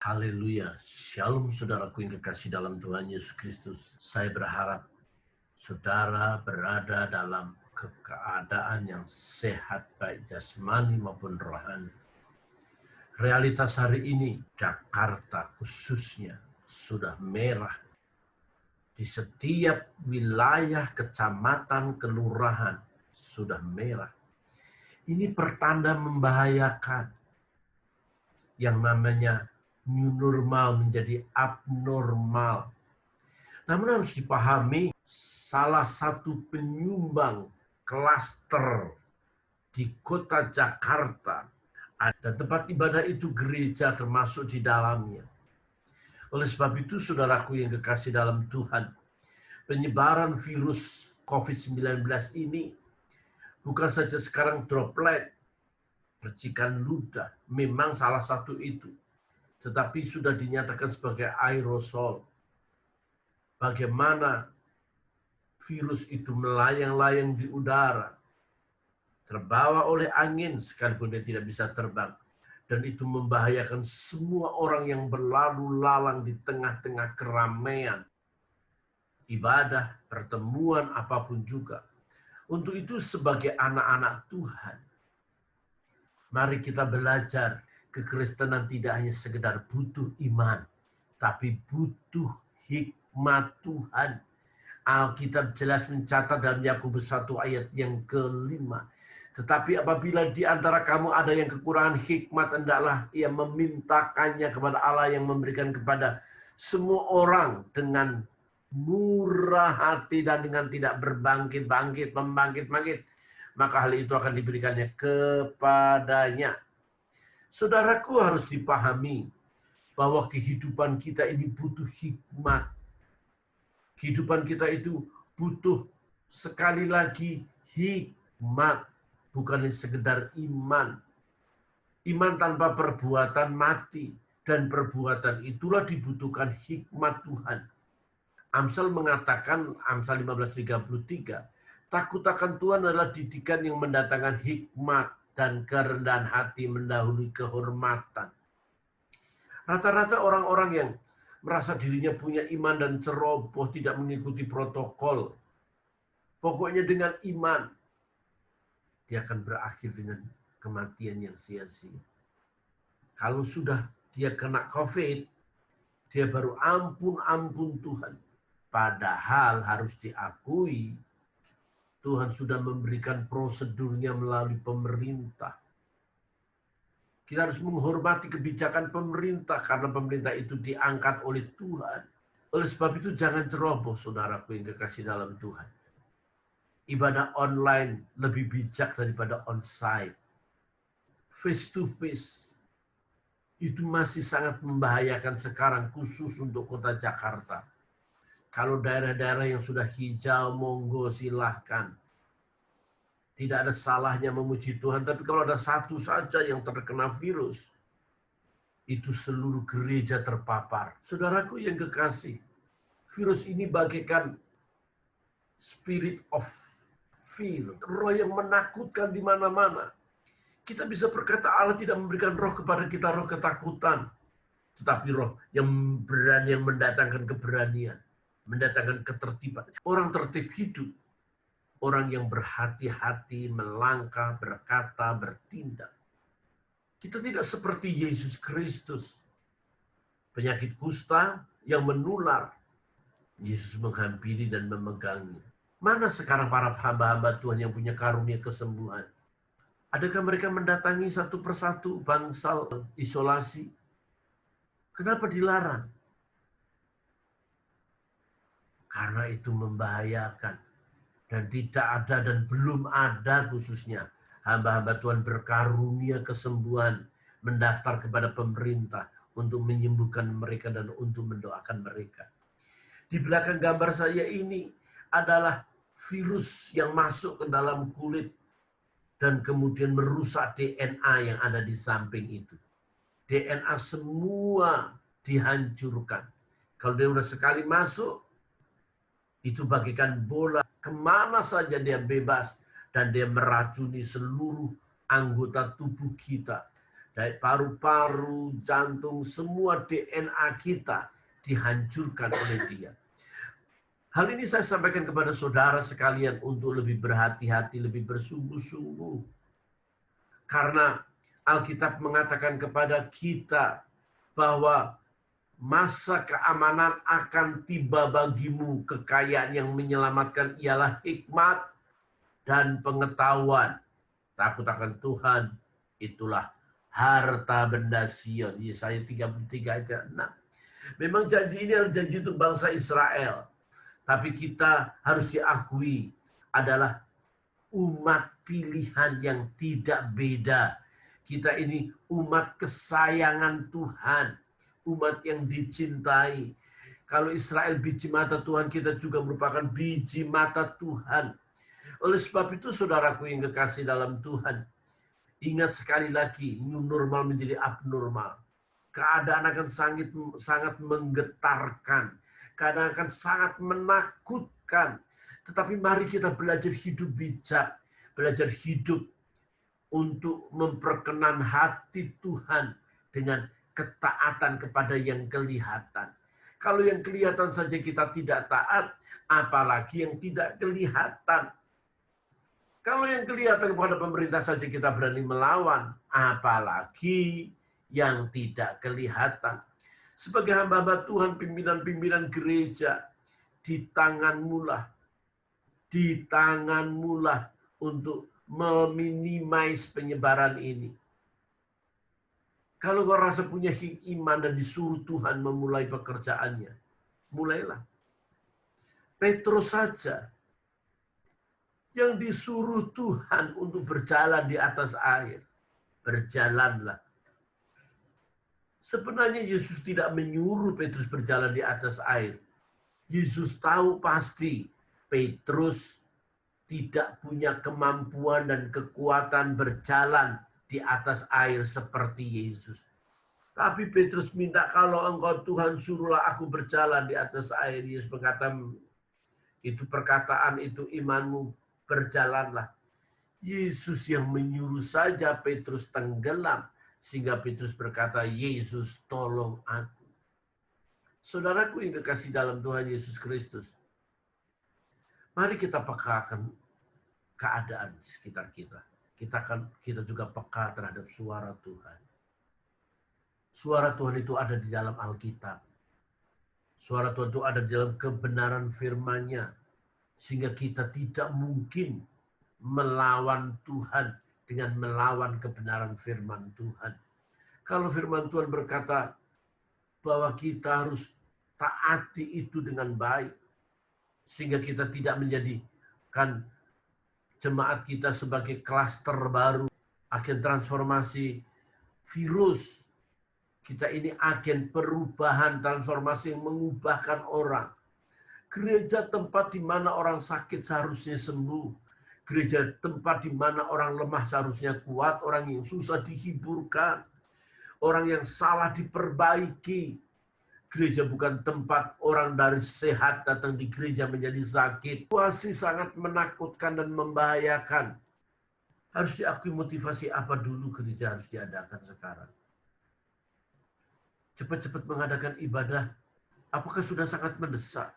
Haleluya. Shalom saudaraku yang kekasih dalam Tuhan Yesus Kristus. Saya berharap saudara berada dalam keadaan yang sehat baik jasmani maupun rohani. Realitas hari ini, Jakarta khususnya sudah merah. Di setiap wilayah, kecamatan, kelurahan sudah merah. Ini pertanda membahayakan. Yang namanya new normal menjadi abnormal. Namun harus dipahami, salah satu penyumbang klaster di kota Jakarta, ada tempat ibadah itu gereja termasuk di dalamnya. Oleh sebab itu, saudaraku yang kekasih dalam Tuhan, penyebaran virus COVID-19 ini bukan saja sekarang droplet, percikan ludah, memang salah satu itu. Tetapi sudah dinyatakan sebagai aerosol. Bagaimana virus itu melayang-layang di udara, terbawa oleh angin sekalipun dia tidak bisa terbang. Dan itu membahayakan semua orang yang berlalu lalang di tengah-tengah keramaian, ibadah, pertemuan, apapun juga. Untuk itu sebagai anak-anak Tuhan, mari kita belajar. Kekristenan tidak hanya sekedar butuh iman, tapi butuh hikmat Tuhan. Alkitab jelas mencatat dalam Yakobus 1 ayat yang ke-5. Tetapi apabila di antara kamu ada yang kekurangan hikmat, hendaklah ia memintakannya kepada Allah yang memberikan kepada semua orang dengan murah hati dan dengan tidak membangkit-bangkit. Maka hal itu akan diberikannya kepadanya. Saudaraku, harus dipahami bahwa kehidupan kita ini butuh hikmat. Kehidupan kita itu butuh sekali lagi hikmat, bukan sekedar iman. Iman tanpa perbuatan mati, dan perbuatan itulah dibutuhkan hikmat Tuhan. Amsal mengatakan, Amsal 15:33, takut akan Tuhan adalah didikan yang mendatangkan hikmat, dan kerendahan hati mendahului kehormatan. Rata-rata orang-orang yang merasa dirinya punya iman dan ceroboh, tidak mengikuti protokol. Pokoknya dengan iman, dia akan berakhir dengan kematian yang sia-sia. Kalau sudah dia kena COVID, dia baru ampun Tuhan. Padahal harus diakui, Tuhan sudah memberikan prosedurnya melalui pemerintah. Kita harus menghormati kebijakan pemerintah karena pemerintah itu diangkat oleh Tuhan. Oleh sebab itu jangan ceroboh, saudaraku yang kekasih dalam Tuhan. Ibadah online lebih bijak daripada onsite. Face to face itu masih sangat membahayakan sekarang, khusus untuk kota Jakarta. Kalau daerah-daerah yang sudah hijau, monggo silahkan. Tidak ada salahnya memuji Tuhan, tapi kalau ada satu saja yang terkena virus, itu seluruh gereja terpapar. Saudaraku yang kekasih, virus ini bagaikan spirit of fear, roh yang menakutkan di mana-mana. Kita bisa berkata Allah tidak memberikan roh kepada kita, roh ketakutan, tetapi roh yang berani, yang mendatangkan keberanian, mendatangkan ketertiban. Orang tertib hidup. Orang yang berhati-hati, melangkah, berkata, bertindak. Kita tidak seperti Yesus Kristus. Penyakit kusta yang menular. Yesus menghampiri dan memegangnya. Mana sekarang para hamba-hamba Tuhan yang punya karunia kesembuhan? Adakah mereka mendatangi satu persatu bangsal isolasi? Kenapa dilarang? Karena itu membahayakan. Dan tidak ada dan belum ada khususnya hamba-hamba Tuhan berkarunia kesembuhan mendaftar kepada pemerintah untuk menyembuhkan mereka dan untuk mendoakan mereka. Di belakang gambar saya ini adalah virus yang masuk ke dalam kulit dan kemudian merusak DNA yang ada di samping itu. DNA semua dihancurkan. Kalau dia udah sekali masuk, itu bagikan bola, kemana saja dia bebas, dan dia meracuni seluruh anggota tubuh kita. Baik paru-paru, jantung, semua DNA kita dihancurkan oleh dia. Hal ini saya sampaikan kepada saudara sekalian untuk lebih berhati-hati, lebih bersungguh-sungguh. Karena Alkitab mengatakan kepada kita bahwa masa keamanan akan tiba bagimu. Kekayaan yang menyelamatkan ialah hikmat dan pengetahuan. Takut akan Tuhan, itulah harta benda Sion. Yesaya 33 ayat 6. Memang janji ini adalah janji untuk bangsa Israel. Tapi kita harus diakui adalah umat pilihan yang tidak beda. Kita ini umat kesayangan Tuhan. Umat yang dicintai. Kalau Israel biji mata Tuhan, kita juga merupakan biji mata Tuhan. Oleh sebab itu, saudaraku yang kekasih dalam Tuhan, ingat sekali lagi, new normal menjadi abnormal. Keadaan akan sangat menggetarkan. Keadaan akan sangat menakutkan. Tetapi mari kita belajar hidup bijak. Belajar hidup untuk memperkenan hati Tuhan dengan ketaatan kepada yang kelihatan. Kalau yang kelihatan saja kita tidak taat, apalagi yang tidak kelihatan. Kalau yang kelihatan kepada pemerintah saja kita berani melawan, apalagi yang tidak kelihatan. Sebagai hamba-hamba Tuhan, pimpinan-pimpinan gereja, di tanganmu lah untuk meminimais penyebaran ini. Kalau kau rasa punya iman dan disuruh Tuhan memulai pekerjaannya, mulailah. Petrus saja yang disuruh Tuhan untuk berjalan di atas air. Berjalanlah. Sebenarnya Yesus tidak menyuruh Petrus berjalan di atas air. Yesus tahu pasti Petrus tidak punya kemampuan dan kekuatan berjalan di atas air seperti Yesus. Tapi Petrus minta, kalau engkau Tuhan suruhlah aku berjalan di atas air. Yesus berkata, itu perkataan, itu imanmu, berjalanlah. Yesus yang menyuruh saja Petrus tenggelam. Sehingga Petrus berkata, Yesus tolong aku. Saudaraku yang kekasih dalam Tuhan Yesus Kristus. Mari kita pekakan keadaan di sekitar kita. Kita juga peka terhadap suara Tuhan. Suara Tuhan itu ada di dalam Alkitab. Suara Tuhan itu ada di dalam kebenaran firman-Nya. Sehingga kita tidak mungkin melawan Tuhan dengan melawan kebenaran firman Tuhan. Kalau firman Tuhan berkata bahwa kita harus taati itu dengan baik. Sehingga kita tidak menjadikan jemaat kita sebagai klaster baru, agen transformasi virus. Kita ini agen perubahan, transformasi yang mengubahkan orang. Gereja tempat di mana orang sakit seharusnya sembuh. Gereja tempat di mana orang lemah seharusnya kuat, orang yang susah dihiburkan, orang yang salah diperbaiki. Gereja bukan tempat orang dari sehat datang di gereja menjadi sakit. Situasi sangat menakutkan dan membahayakan. Harus diakui motivasi apa dulu gereja harus diadakan sekarang. Cepat-cepat mengadakan ibadah. Apakah sudah sangat mendesak?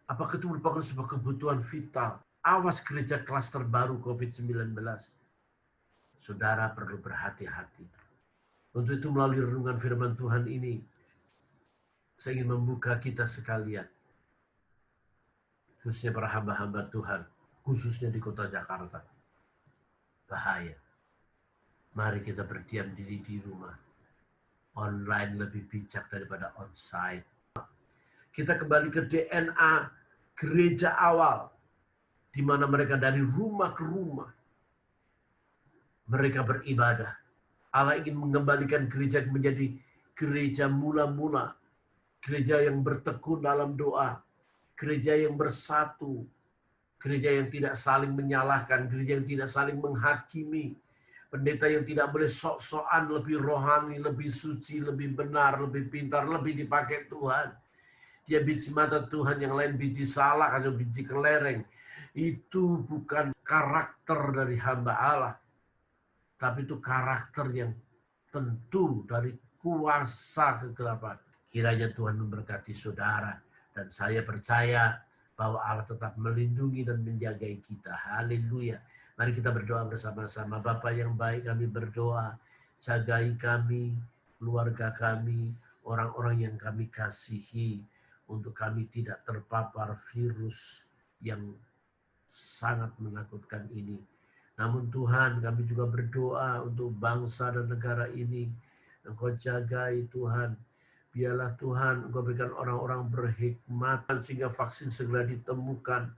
Apakah itu merupakan sebuah kebutuhan vital? Awas gereja klaster baru COVID-19. Saudara perlu berhati-hati. Untuk itu melalui renungan firman Tuhan ini, saya ingin membuka kita sekalian, khususnya para hamba-hamba Tuhan, khususnya di kota Jakarta. Bahaya. Mari kita berdiam diri di rumah. Online lebih bijak daripada onsite. Kita kembali ke DNA gereja awal, di mana mereka dari rumah ke rumah, mereka beribadah. Allah ingin mengembalikan gereja menjadi gereja mula-mula, gereja yang bertekun dalam doa, gereja yang bersatu, gereja yang tidak saling menyalahkan, gereja yang tidak saling menghakimi, pendeta yang tidak boleh sok-sokan lebih rohani, lebih suci, lebih benar, lebih pintar, lebih dipakai Tuhan. Dia biji mata Tuhan, yang lain biji salak atau biji kelereng. Itu bukan karakter dari hamba Allah, tapi itu karakter yang tentu dari kuasa kegelapan. Kiranya Tuhan memberkati saudara, dan saya percaya bahwa Allah tetap melindungi dan menjagai kita. Haleluya. Mari kita berdoa bersama-sama. Bapa yang baik, kami berdoa, jagai kami, keluarga kami, orang-orang yang kami kasihi, untuk kami tidak terpapar virus yang sangat menakutkan ini. Namun Tuhan, kami juga berdoa untuk bangsa dan negara ini. Engkau jagai Tuhan. Biarlah Tuhan, Engkau berikan orang-orang berhikmat sehingga vaksin segera ditemukan.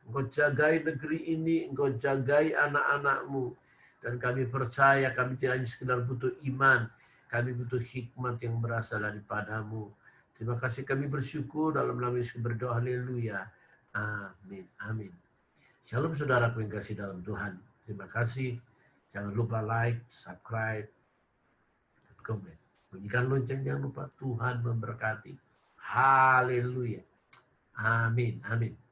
Engkau jagai negeri ini, Engkau jagai anak-anak-Mu. Dan kami percaya kami tidak hanya sekedar butuh iman, kami butuh hikmat yang berasal daripada-Mu. Terima kasih, kami bersyukur dalam nama Yesus berdoa. Haleluya. Amin. Amin. Shalom saudaraku yang kasih dalam Tuhan. Terima kasih. Jangan lupa like, subscribe, dan komen. Bunyikan lonceng, jangan lupa. Tuhan memberkati. Haleluya. Amin. Amin.